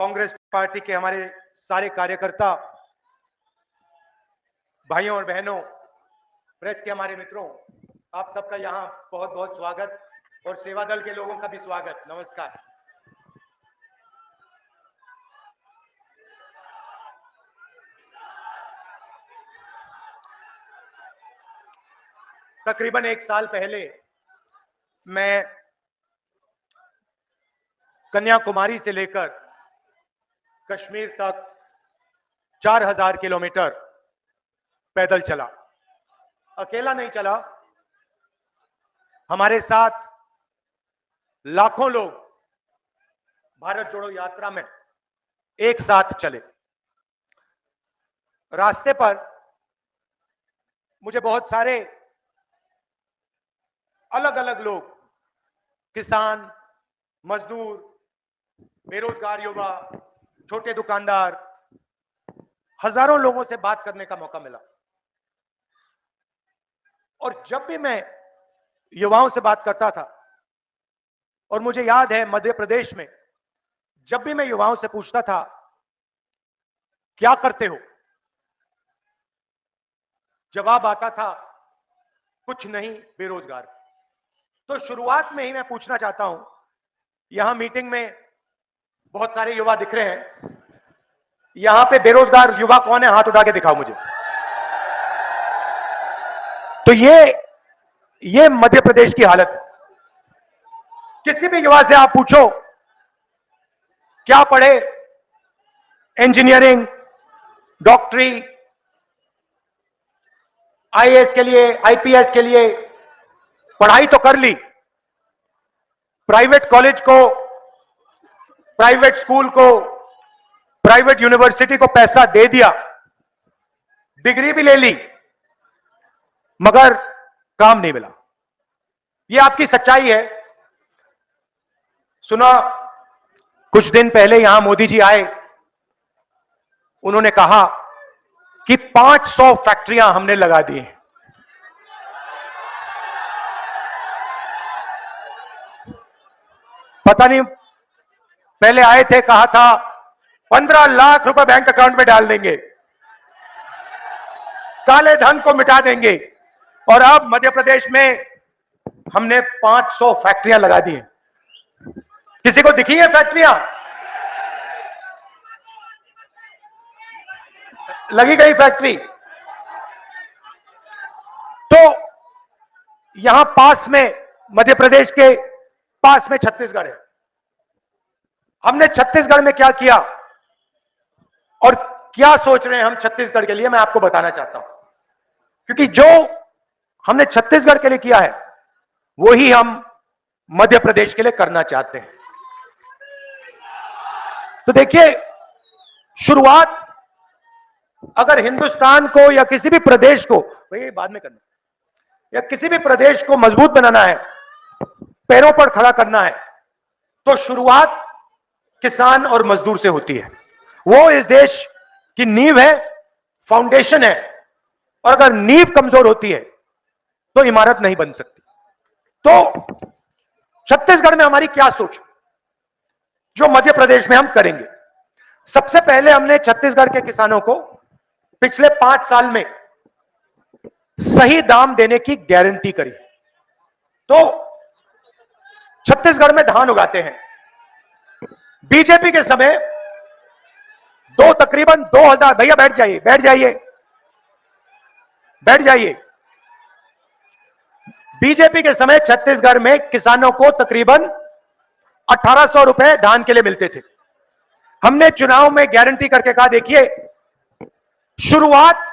Congress party के हमारे सारे कार्यकर्ता, भाइयों और बहनों, प्रेस के हमारे मित्रों, आप सबका यहाँ बहुत बहुत स्वागत और सेवा दल के लोगों का भी स्वागत। नमस्कार। तकरीबन एक साल पहले मैं कन्याकुमारी से लेकर कश्मीर तक 4000 किलोमीटर पैदल चला। अकेला नहीं चला, हमारे साथ लाखों लोग भारत जोड़ो यात्रा में एक साथ चले। रास्ते पर मुझे बहुत सारे अलग अलग लोग, किसान, मजदूर, बेरोजगार युवा, छोटे दुकानदार, हजारों लोगों से बात करने का मौका मिला। और जब भी मैं युवाओं से बात करता था, और मुझे याद है मध्य प्रदेश में जब भी मैं युवाओं से पूछता था क्या करते हो, जवाब आता था कुछ नहीं, बेरोजगार। तो शुरुआत में ही मैं पूछना चाहता हूं, यहां मीटिंग में बहुत सारे युवा दिख रहे हैं, यहां पे बेरोजगार युवा कौन है? हाथ उठा के दिखाओ मुझे। तो ये मध्य प्रदेश की हालत है। किसी भी युवा से आप पूछो क्या पढ़े, इंजीनियरिंग, डॉक्टरी, आईएएस के लिए, आईपीएस के लिए पढ़ाई तो कर ली, प्राइवेट कॉलेज को, प्राइवेट स्कूल को, प्राइवेट यूनिवर्सिटी को पैसा दे दिया, डिग्री भी ले ली, मगर काम नहीं मिला। यह आपकी सच्चाई है। सुना कुछ दिन पहले यहां मोदी जी आए, उन्होंने कहा कि 500 फैक्ट्रियां हमने लगा दी हैं। पता नहीं, पहले आए थे कहा था 15 लाख रुपए बैंक अकाउंट में डाल देंगे, काले धन को मिटा देंगे, और अब मध्य प्रदेश में हमने 500 फैक्ट्रियां लगा दी हैं। किसी को दिखी है फैक्ट्रियां? लगी गई फैक्ट्री। तो यहां पास में, मध्य प्रदेश के पास में छत्तीसगढ़ है। हमने छत्तीसगढ़ में क्या किया और क्या सोच रहे हैं हम छत्तीसगढ़ के लिए, मैं आपको बताना चाहता हूं। क्योंकि जो हमने छत्तीसगढ़ के लिए किया है वही हम मध्य प्रदेश के लिए करना चाहते हैं। तो देखिए, शुरुआत अगर हिंदुस्तान को या किसी भी प्रदेश को, भाई बाद में करना, या किसी भी प्रदेश को मजबूत बनाना है, पैरों पर खड़ा करना है, तो शुरुआत किसान और मजदूर से होती है। वो इस देश की नींव है, फाउंडेशन है, और अगर नींव कमजोर होती है तो इमारत नहीं बन सकती। तो छत्तीसगढ़ में हमारी क्या सोच, जो मध्य प्रदेश में हम करेंगे? सबसे पहले हमने छत्तीसगढ़ के किसानों को पिछले 5 साल में सही दाम देने की गारंटी करी। तो छत्तीसगढ़ में धान उगाते हैं। बीजेपी के समय तकरीबन 2000, भैया बैठ जाइए, बैठ जाइए, बैठ जाइए। बीजेपी के समय छत्तीसगढ़ में किसानों को तकरीबन 1800 रुपए धान के लिए मिलते थे। हमने चुनाव में गारंटी करके कहा, देखिए शुरुआत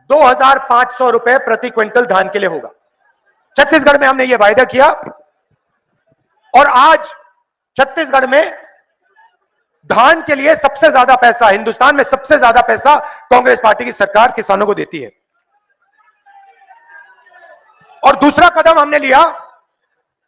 2500 रुपए प्रति क्विंटल धान के लिए होगा। छत्तीसगढ़ में हमने यह वायदा किया, और आज छत्तीसगढ़ में धान के लिए सबसे ज्यादा पैसा, हिंदुस्तान में सबसे ज्यादा पैसा कांग्रेस पार्टी की सरकार किसानों को देती है। और दूसरा कदम हमने लिया,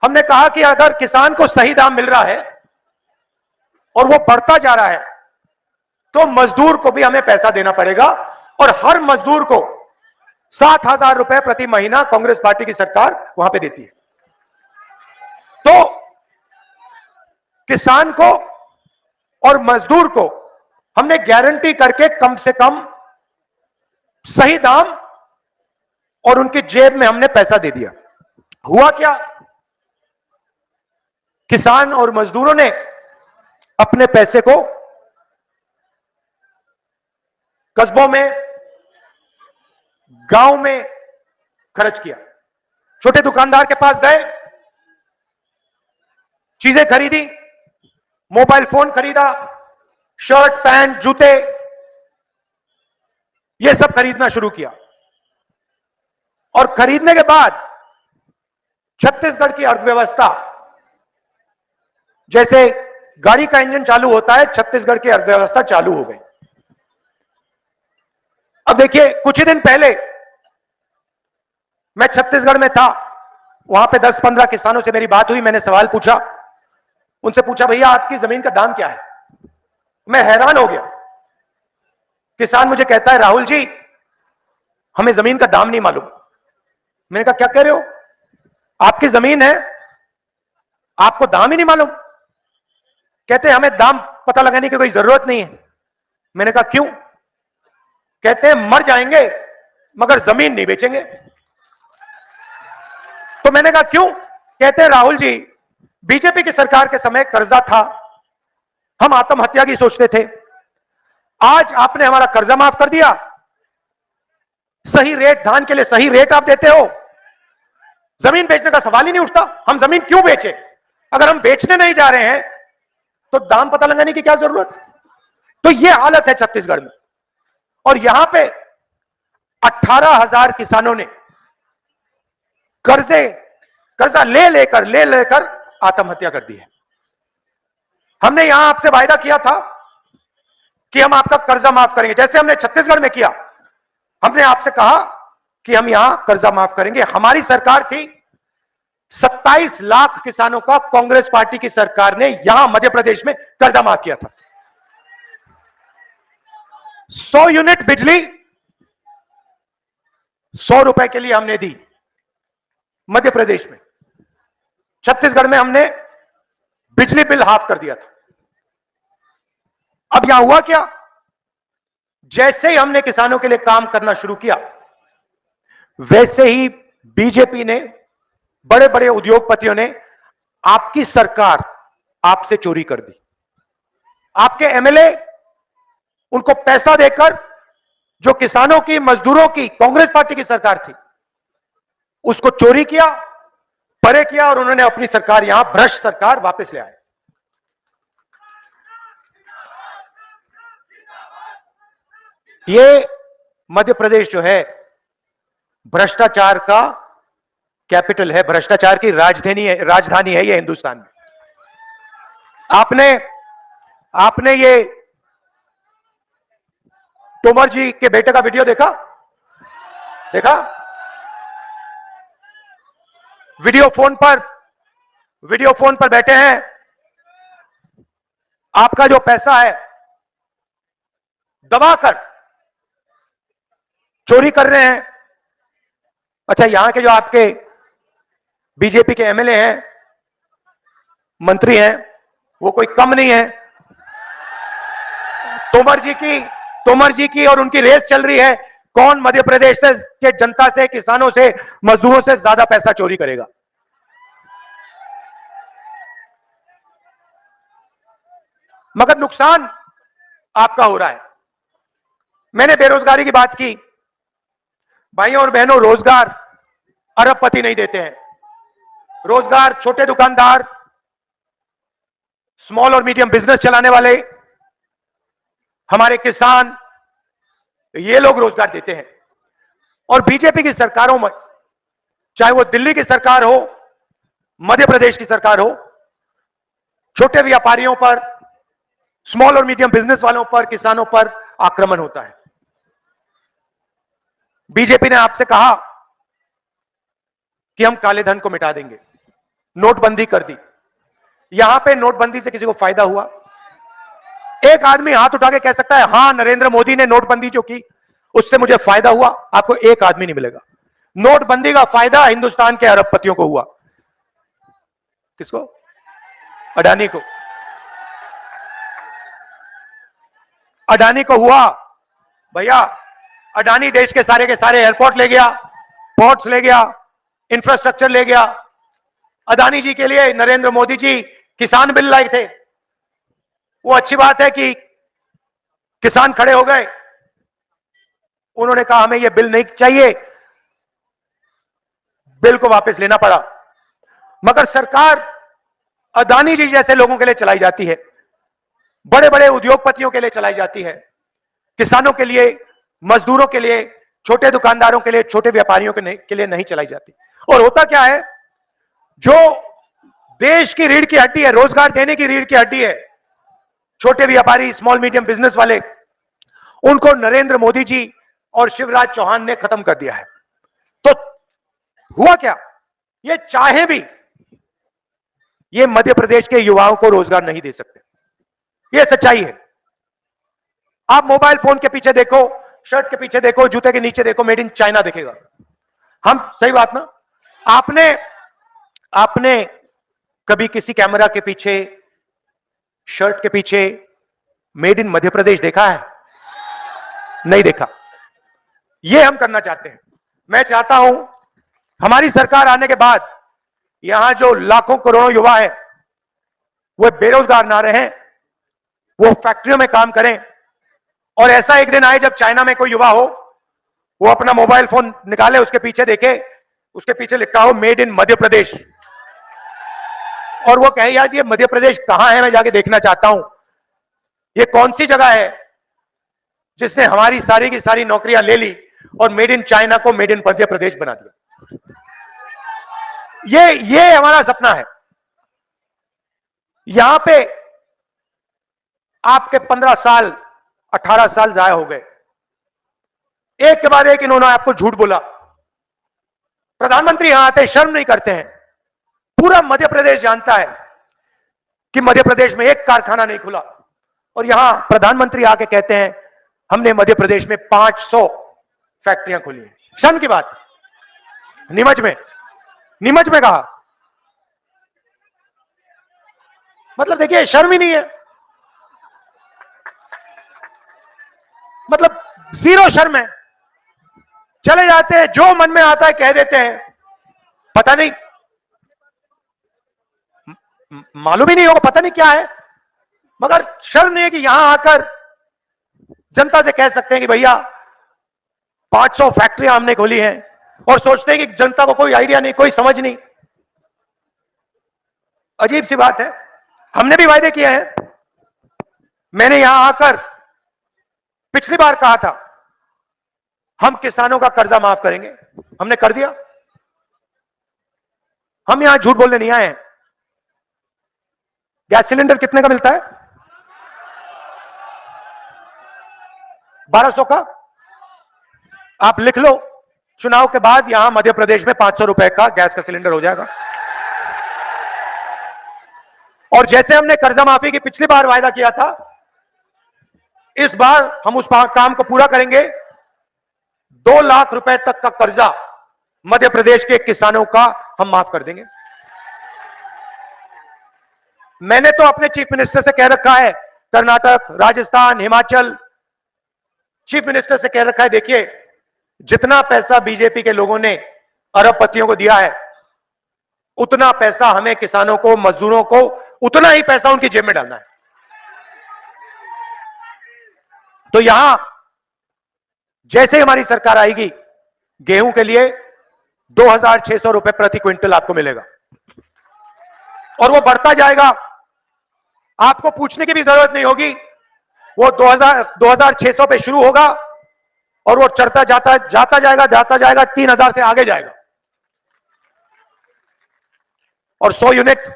हमने कहा कि अगर किसान को सही दाम मिल रहा है और वो बढ़ता जा रहा है, तो मजदूर को भी हमें पैसा देना पड़ेगा, और हर मजदूर को 7000 रुपए प्रति महीना कांग्रेस पार्टी की सरकार वहां पे देती है। तो किसान को और मजदूर को हमने गारंटी करके कम से कम सही दाम और उनकी जेब में हमने पैसा दे दिया। हुआ क्या? किसान और मजदूरों ने अपने पैसे को कस्बों में, गांव में खर्च किया। छोटे दुकानदार के पास गए, चीजें खरीदी, मोबाइल फोन खरीदा, शर्ट पैंट जूते, यह सब खरीदना शुरू किया। और खरीदने के बाद छत्तीसगढ़ की अर्थव्यवस्था, जैसे गाड़ी का इंजन चालू होता है, छत्तीसगढ़ की अर्थव्यवस्था चालू हो गई। अब देखिए, कुछ ही दिन पहले मैं छत्तीसगढ़ में था, वहां पे 10-15 किसानों से मेरी बात हुई। मैंने सवाल पूछा, उनसे पूछा, भैया आपकी जमीन का दाम क्या है? मैं हैरान हो गया। किसान मुझे कहता है, राहुल जी हमें जमीन का दाम नहीं मालूम। मैंने कहा क्या कह रहे हो? आपकी जमीन है, आपको दाम ही नहीं मालूम? कहते हैं हमें दाम पता लगाने की कोई जरूरत नहीं है। मैंने कहा क्यों? कहते हैं मर जाएंगे मगर जमीन नहीं बेचेंगे। तो मैंने कहा क्यों? कहते हैं राहुल जी बीजेपी की सरकार के समय कर्जा था, हम आत्महत्या की सोचते थे, आज आपने हमारा कर्जा माफ कर दिया, सही रेट, धान के लिए सही रेट आप देते हो, जमीन बेचने का सवाल ही नहीं उठता। हम जमीन क्यों बेचे? अगर हम बेचने नहीं जा रहे हैं तो दाम पता लगाने की क्या जरूरत? तो यह हालत है छत्तीसगढ़ में। और यहां पे 18,000 किसानों ने कर्जा ले लेकर आत्महत्या कर दी है। हमने यहां आपसे वायदा किया था कि हम आपका कर्जा माफ करेंगे, जैसे हमने छत्तीसगढ़ में किया। हमने आपसे कहा कि हम यहां कर्जा माफ करेंगे। हमारी सरकार थी, 27 लाख किसानों का कांग्रेस पार्टी की सरकार ने यहां मध्य प्रदेश में कर्जा माफ किया था। 100 यूनिट बिजली 100 रुपए के लिए हमने दी मध्य प्रदेश में। छत्तीसगढ़ में हमने बिजली बिल हाफ कर दिया था। अब यहां हुआ क्या? जैसे ही हमने किसानों के लिए काम करना शुरू किया, वैसे ही बीजेपी ने, बड़े बड़े उद्योगपतियों ने आपकी सरकार आपसे चोरी कर दी। आपके एमएलए उनको पैसा देकर, जो किसानों की, मजदूरों की कांग्रेस पार्टी की सरकार थी, उसको चोरी किया, परे किया और उन्होंने अपनी सरकार यहां भ्रष्ट सरकार वापस ले आए। ये मध्य प्रदेश जो है भ्रष्टाचार का कैपिटल है, भ्रष्टाचार की राजधानी है ये हिंदुस्तान में। आपने ये तोमर जी के बेटे का वीडियो देखा? वीडियो फोन पर बैठे हैं, आपका जो पैसा है दबाकर चोरी कर रहे हैं। अच्छा, यहां के जो आपके बीजेपी के एमएलए हैं, मंत्री हैं, वो कोई कम नहीं है। तोमर जी की और उनकी रेस चल रही है, कौन मध्य प्रदेश से के जनता से, किसानों से, मजदूरों से ज्यादा पैसा चोरी करेगा। मगर नुकसान आपका हो रहा है। मैंने बेरोजगारी की बात की। भाइयों और बहनों, रोजगार अरबपति नहीं देते हैं। रोजगार छोटे दुकानदार, स्मॉल और मीडियम बिजनेस चलाने वाले, हमारे किसान, ये लोग रोजगार देते हैं। और बीजेपी की सरकारों में, चाहे वो दिल्ली की सरकार हो, मध्य प्रदेश की सरकार हो, छोटे व्यापारियों पर, स्मॉल और मीडियम बिजनेस वालों पर, किसानों पर आक्रमण होता है। बीजेपी ने आपसे कहा कि हम काले धन को मिटा देंगे, नोटबंदी कर दी। यहां पे नोटबंदी से किसी को फायदा हुआ? एक आदमी हाथ उठा के कह सकता है हां, नरेंद्र मोदी ने नोटबंदी जो की उससे मुझे फायदा हुआ? आपको एक आदमी नहीं मिलेगा। नोटबंदी का फायदा हिंदुस्तान के अरबपतियों को हुआ। किसको? अडानी को। अडानी को हुआ, भैया अडानी देश के सारे एयरपोर्ट ले गया, पोर्ट्स ले गया, इंफ्रास्ट्रक्चर ले गया। अडानी जी के लिए नरेंद्र मोदी जी किसान बिल लाए थे। वो अच्छी बात है कि किसान खड़े हो गए, उन्होंने कहा हमें यह बिल नहीं चाहिए, बिल को वापस लेना पड़ा। मगर सरकार अडानी जी जैसे लोगों के लिए चलाई जाती है, बड़े बड़े उद्योगपतियों के लिए चलाई जाती है, किसानों के लिए, मजदूरों के लिए, छोटे दुकानदारों के लिए, छोटे व्यापारियों के लिए नहीं चलाई जाती। और होता क्या है, जो देश की रीढ़ की हड्डी है, रोजगार देने की रीढ़ की हड्डी है, छोटे व्यापारी, स्मॉल मीडियम बिजनेस वाले, उनको नरेंद्र मोदी जी और शिवराज चौहान ने खत्म कर दिया है। तो हुआ क्या, ये चाहे भी ये मध्य प्रदेश के युवाओं को रोजगार नहीं दे सकते, ये सच्चाई है। आप मोबाइल फोन के पीछे देखो, शर्ट के पीछे देखो, जूते के नीचे देखो, मेड इन चाइना दिखेगा। हम सही बात ना, आपने कभी किसी कैमरा के पीछे, शर्ट के पीछे मेड इन मध्य प्रदेश देखा है? नहीं देखा। ये हम करना चाहते हैं। मैं चाहता हूं हमारी सरकार आने के बाद यहां जो लाखों करोड़ों युवा है वो बेरोजगार ना रहें, वो फैक्ट्रियों में काम करें। और ऐसा एक दिन आए जब चाइना में कोई युवा हो, वो अपना मोबाइल फोन निकाले, उसके पीछे देखे, उसके पीछे लिखा हो मेड इन मध्य प्रदेश, और वो कहे यार ये मध्य प्रदेश कहां है, मैं जाके देखना चाहता हूं, ये कौन सी जगह है जिसने हमारी सारी की सारी नौकरियां ले ली और मेड इन चाइना को मेड इन मध्य प्रदेश बना दिया। ये हमारा सपना है। यहां पे आपके 15 साल 18 साल जाया हो गए, एक के बाद एक इन्होंने आपको झूठ बोला। प्रधानमंत्री यहां आते शर्म नहीं करते हैं। पूरा मध्य प्रदेश जानता है कि मध्य प्रदेश में एक कारखाना नहीं खुला, और यहां प्रधानमंत्री आके कहते हैं हमने मध्य प्रदेश में 500 फैक्ट्रियां खोली हैं। शर्म की बात। नीमच में कहा, मतलब देखिए शर्म ही नहीं है, मतलब जीरो शर्म है। चले जाते हैं, जो मन में आता है कह देते हैं, पता नहीं, मालूम ही नहीं होगा, पता नहीं क्या है, मगर शर्म नहीं है कि यहां आकर जनता से कह सकते हैं कि भैया 500 फैक्ट्रियां हमने खोली हैं, और सोचते हैं कि जनता को कोई आइडिया नहीं, कोई समझ नहीं। अजीब सी बात है। हमने भी वायदे किए हैं। मैंने यहां आकर पिछली बार कहा था हम किसानों का कर्जा माफ करेंगे, हमने कर दिया। हम यहां झूठ बोलने नहीं आए हैं। गैस सिलेंडर कितने का मिलता है? 1200 का। आप लिख लो, चुनाव के बाद यहां मध्य प्रदेश में 500 रुपए का गैस का सिलेंडर हो जाएगा। और जैसे हमने कर्जा माफी की पिछली बार वायदा किया था, इस बार हम उस काम को पूरा करेंगे। 2 लाख रुपए तक का कर्जा मध्य प्रदेश के किसानों का हम माफ कर देंगे। मैंने तो अपने चीफ मिनिस्टर से कह रखा है, कर्नाटक, राजस्थान, हिमाचल, चीफ मिनिस्टर से कह रखा है देखिए जितना पैसा बीजेपी के लोगों ने अरबपतियों को दिया है, उतना पैसा हमें किसानों को, मजदूरों को, उतना ही पैसा उनकी जेब में डालना है। तो यहां जैसे हमारी सरकार आएगी, गेहूं के लिए 2600 रुपए प्रति क्विंटल आपको मिलेगा, और वो बढ़ता जाएगा। आपको पूछने की भी जरूरत नहीं होगी, वो 2600 पे शुरू होगा और वो चढ़ता जाता जाएगा 3000 से आगे जाएगा, और 100 यूनिट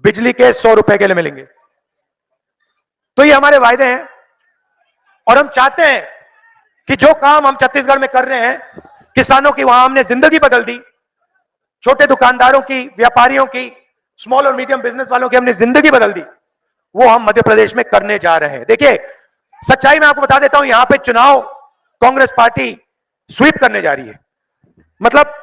बिजली के 100 रुपए के लिए मिलेंगे। तो ये हमारे वायदे हैं, और हम चाहते हैं कि जो काम हम छत्तीसगढ़ में कर रहे हैं, किसानों की वहां हमने जिंदगी बदल दी, छोटे दुकानदारों की, व्यापारियों की, स्मॉल और मीडियम बिजनेस वालों की हमने जिंदगी बदल दी, वो हम मध्य प्रदेश में करने जा रहे हैं। देखिए सच्चाई मैं आपको बता देता हूं, यहां पे चुनाव कांग्रेस पार्टी स्वीप करने जा रही है। मतलब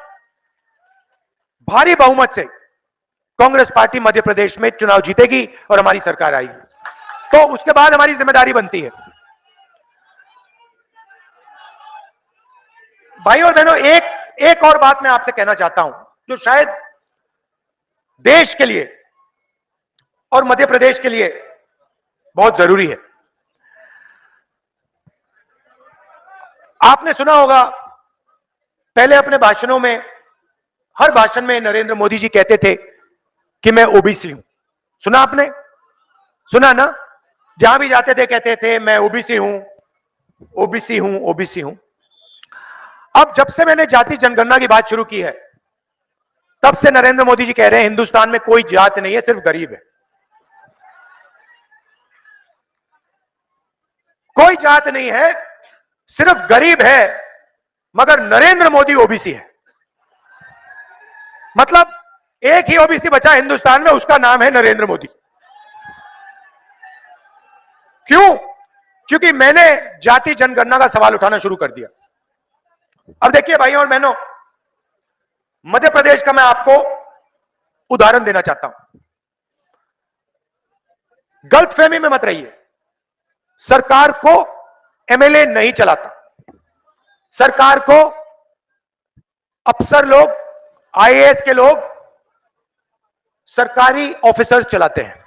भारी बहुमत से कांग्रेस पार्टी मध्य प्रदेश में चुनाव जीतेगी और हमारी सरकार आएगी। तो उसके बाद हमारी जिम्मेदारी बनती है। भाई और बहनों, एक और बात मैं आपसे कहना चाहता हूं जो शायद देश के लिए और मध्य प्रदेश के लिए बहुत जरूरी है। आपने सुना होगा पहले अपने भाषणों में, हर भाषण में नरेंद्र मोदी जी कहते थे कि मैं ओबीसी हूं। सुना आपने? सुना ना? जहां भी जाते थे कहते थे मैं ओबीसी हूं, ओबीसी हूं, ओबीसी हूं। अब जब से मैंने जाति जनगणना की बात शुरू की है, तब से नरेंद्र मोदी जी कह रहे हैं हिंदुस्तान में कोई जात नहीं है, सिर्फ गरीब है। कोई जात नहीं है, सिर्फ गरीब है, मगर नरेंद्र मोदी ओबीसी है। मतलब एक ही ओबीसी बचा हिंदुस्तान में, उसका नाम है नरेंद्र मोदी। क्यों? क्योंकि मैंने जाति जनगणना का सवाल उठाना शुरू कर दिया। अब देखिए भाइयों और बहनों, मध्य प्रदेश का मैं आपको उदाहरण देना चाहता हूं। गलतफहमी में मत रहिए, सरकार को एमएलए नहीं चलाता, सरकार को अफसर लोग, आईएएस के लोग, सरकारी ऑफिसर्स चलाते हैं।